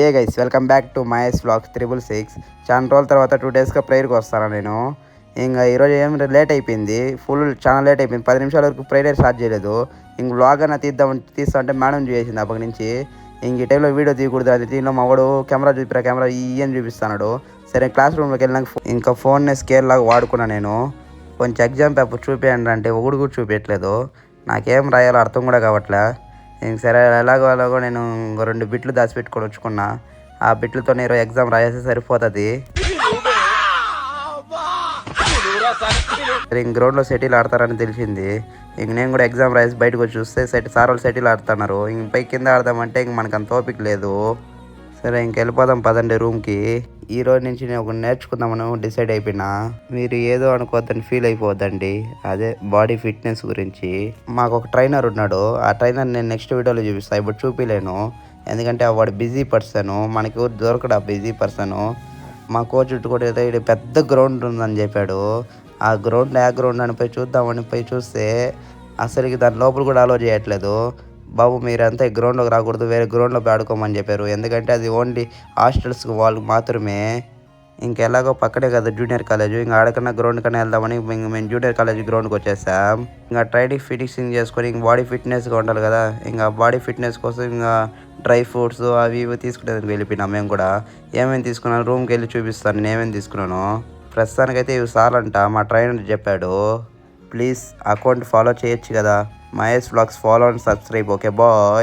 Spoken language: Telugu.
A guys welcome back to Mahesh vlogs 666. చాలా రోజుల తర్వాత 2 డేస్గా ప్రేయర్కి వస్తాను నేను. ఇంకా ఈరోజు ఏం లేట్ అయిపోయింది, చాలా లేట్ అయిపోయింది. 10 నిమిషాల వరకు ప్రేయర్ స్టార్ట్ చేయలేదు. ఇంక వ్లాగ్ అన్న తీస్తా అంటే మేడం చేసింది అప్పటి నుంచి. ఇంక ఈ టైంలో వీడియో తీయకూడదు, అది దీనిలో మా వాడు కెమెరా అని చూపిస్తున్నాడు. సరే క్లాస్ రూమ్లోకి వెళ్ళినాక ఇంకా ఫోన్ని స్కేర్ లాగా వాడుకున్నాను నేను. కొంచెం ఎగ్జామ్ పేపర్ చూపించండి అంటే ఒకటి కూడా చూపించట్లేదు. నాకేం రాయాలో అర్థం కూడా కావట్లే. ఇంక సరే ఎలాగో నేను 2 బిట్లు దాచిపెట్టుకొని వచ్చుకున్నా. ఆ బిట్లతో ఈరోజు ఎగ్జామ్ రాసేస్తే సరిపోతుంది. ఇంక గ్రౌండ్లో సెటిల్ ఆడతారని తెలిసింది. ఇంక నేను కూడా ఎగ్జామ్ రాసి బయటకు వచ్చి చూస్తే సార్ వాళ్ళు సెటిల్ ఆడుతున్నారు. ఇంక పై కింద ఆడదామంటే ఇంక మనకు అంత ఓపిక లేదు. సరే ఇంక వెళ్ళిపోదాం పదండి రూమ్కి. ఈ రోజు నుంచి నేను ఒకటి నేర్చుకుందామని డిసైడ్ అయిపోయినా. మీరు ఏదో అనుకోవద్దని ఫీల్ అయిపోవద్దండి. అదే బాడీ ఫిట్నెస్ గురించి. మాకు ఒక ట్రైనర్ ఉన్నాడు. ఆ ట్రైనర్ నేను నెక్స్ట్ వీడియోలో చూపిస్తాను, ఇప్పుడు చూపించలేను. ఎందుకంటే వాడు బిజీ పర్సన్, మనకి దొరకడు ఆ బిజీ పర్సను. మా కోచ్ కూడా ఇది పెద్ద గ్రౌండ్ ఉందని చెప్పాడు. ఆ గ్రౌండ్ అని పోయి చూస్తే అసలుకి దాని లోపల కూడా అలో చేయట్లేదు. బాబు మీరంతా ఈ గ్రౌండ్లోకి రాకూడదు, వేరే గ్రౌండ్లో ఆడుకోమని చెప్పారు. ఎందుకంటే అది ఓన్లీ హాస్టల్స్ వాళ్ళకి మాత్రమే. ఇంకెలాగో పక్కనే కదా జూనియర్ కాలేజ్, ఇంకా ఆడకన్నా గ్రౌండ్ కన్నా వెళ్దామని మేము జూనియర్ కాలేజ్ గ్రౌండ్కి వచ్చేసాం. ఇంకా ట్రైనింగ్ ఫినిషింగ్ చేసుకొని ఇంక బాడీ ఫిట్నెస్గా ఉండాలి కదా. ఇంకా బాడీ ఫిట్నెస్ కోసం ఇంకా డ్రై ఫ్రూట్స్ అవి ఇవి తీసుకునేందుకు వెళ్ళిపోయినాం మేము కూడా. ఏమేమి తీసుకున్నాను రూమ్కి వెళ్ళి చూపిస్తాను నేను ఏమేమి తీసుకున్నాను. ప్రస్తుతానికైతే ఇవి చాలంట మా ట్రైనర్ చెప్పాడు. ప్లీజ్ అకౌంట్ ఫాలో చేయొచ్చు కదా, Mahesh vlogs follow and subscribe. Okay bye.